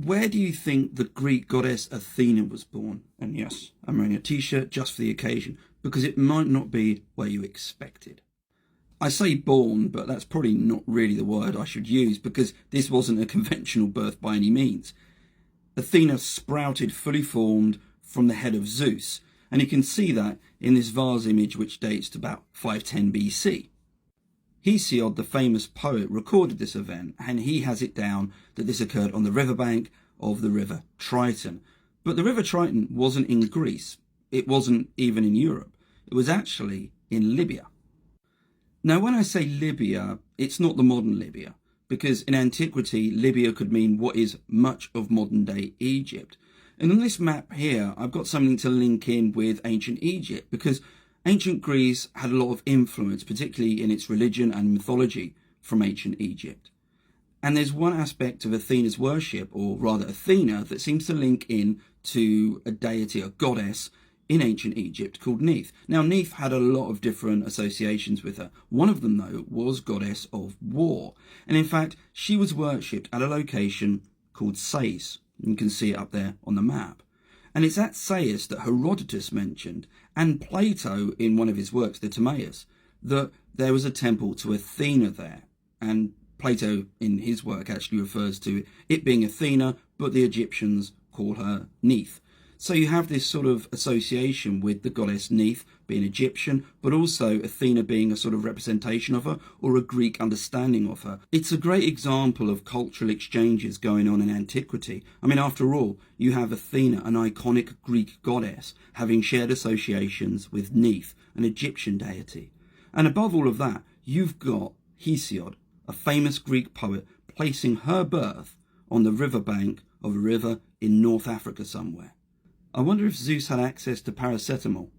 Where do you think the Greek goddess Athena was born? And yes, I'm wearing a t-shirt just for the occasion, because it might not be where you expected. I say born, but that's probably not really the word I should use, because this wasn't a conventional birth by any means. Athena sprouted fully formed from the head of Zeus, and you can see that in this vase image which dates to about 510 BC. Hesiod, the famous poet, recorded this event, and he has it down that this occurred on the riverbank of the river Triton. But the river Triton wasn't in Greece. It wasn't even in Europe. It was actually in Libya. Now, when I say Libya, it's not the modern Libya, because in antiquity, Libya could mean what is much of modern-day Egypt. And on this map here, I've got something to link in with ancient Egypt, because ancient Greece had a lot of influence, particularly in its religion and mythology, from ancient Egypt. And there's one aspect of Athena's worship, or rather Athena, that seems to link in to a deity, a goddess, in ancient Egypt called Neith. Now, Neith had a lot of different associations with her. One of them, though, was goddess of war. And in fact, she was worshipped at a location called Sais. You can see it up there on the map. And it's at Sais that Herodotus mentioned, and Plato in one of his works, the Timaeus, that there was a temple to Athena there. And Plato in his work actually refers to it being Athena, but the Egyptians call her Neith. So you have this sort of association with the goddess Neith being Egyptian, but also Athena being a sort of representation of her, or a Greek understanding of her. It's a great example of cultural exchanges going on in antiquity. I mean, after all, you have Athena, an iconic Greek goddess, having shared associations with Neith, an Egyptian deity. And above all of that, you've got Hesiod, a famous Greek poet, placing her birth on the riverbank of a river in North Africa somewhere. I wonder if Zeus had access to paracetamol.